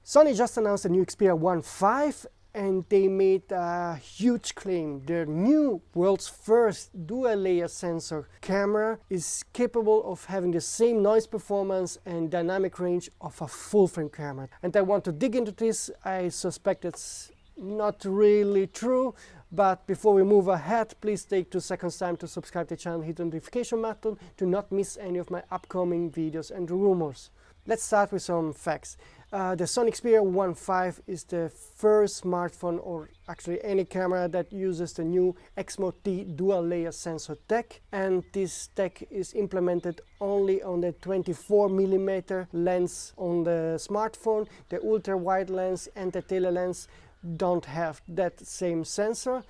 Sony just announced a new Xperia 1.5 and they made a huge claim. Their new world's first dual layer sensor camera is capable of having the same noise performance and dynamic range of a full frame camera. And I want to dig into this. I suspect it's not really true, but before we move ahead, please take 2 seconds time to subscribe to the channel, hit the notification button to not miss any of my upcoming videos and rumors. Let's start with some facts. The Sony Xperia 1.5 is the first smartphone, or actually any camera, that uses the new X-Mode-T dual layer sensor tech, and this tech is implemented only on the 24mm lens on the smartphone. The ultra wide lens and the tele lens don't have that same sensor.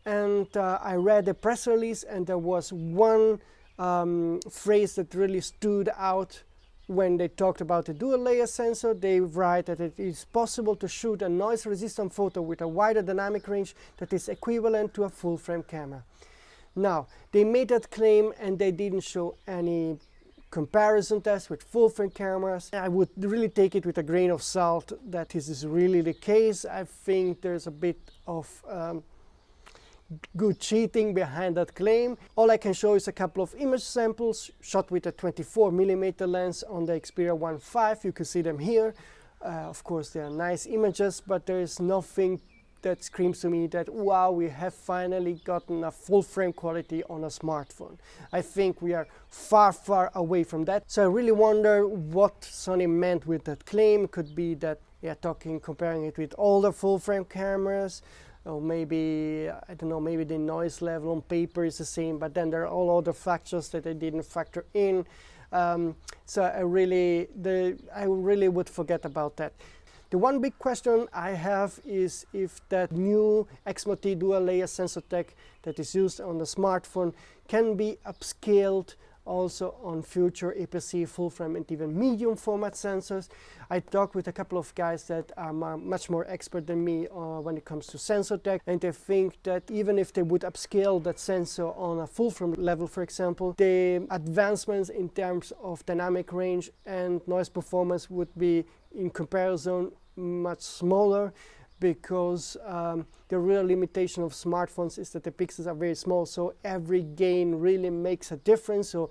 And I read the press release, and there was one phrase that really stood out. When they talked about the dual layer sensor, they write that it is possible to shoot a noise resistant photo with a wider dynamic range that is equivalent to a full frame camera. Now, they made that claim and they didn't show any comparison test with full frame cameras. I would really take it with a grain of salt that this is really the case. I think there's a bit of good cheating behind that claim. All I can show is a couple of image samples shot with a 24mm lens on the Xperia 1.5. You can see them here. Of course, they are nice images, but there is nothing that screams to me that, wow, we have finally gotten a full frame quality on a smartphone. I think we are far, far away from that. So I really wonder what Sony meant with that claim. It could be that they are comparing it with older full frame cameras, or maybe, I don't know, maybe the noise level on paper is the same, but then there are all other factors that they didn't factor in. So I really would forget about that. The one big question I have is if that new X-Mode-T dual layer sensor tech that is used on the smartphone can be upscaled also on future APS-C, full frame and even medium format sensors. I talked with a couple of guys that are much more expert than me when it comes to sensor tech, and they think that even if they would upscale that sensor on a full frame level, for example, the advancements in terms of dynamic range and noise performance would be in comparison much smaller, because the real limitation of smartphones is that the pixels are very small, so every gain really makes a difference. So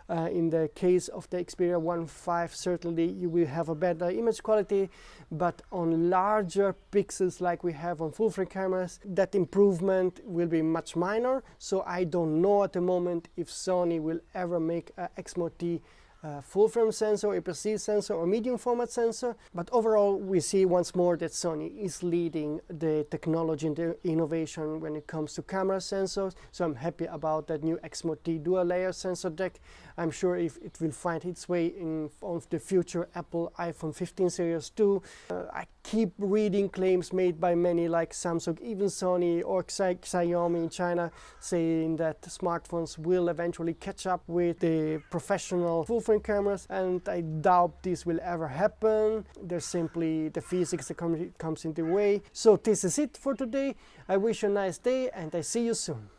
in the case of the Xperia 1.5, certainly you will have a better image quality, but on larger pixels like we have on full frame cameras, that improvement will be much minor. So I don't know at the moment if Sony will ever make a X-Mode-T full frame sensor, APS-C sensor, or medium format sensor. But overall, we see once more that Sony is leading the technology and the innovation when it comes to camera sensors. So I'm happy about that new X-Mode-T dual layer sensor tech. I'm sure if it will find its way in the future Apple iPhone 15 series too. I keep reading claims made by many like Samsung, even Sony or Xiaomi in China, saying that smartphones will eventually catch up with the professional full frame cameras, and I doubt this will ever happen. There's simply the physics that comes in the way. So this is it for today. I wish you a nice day and I see you soon.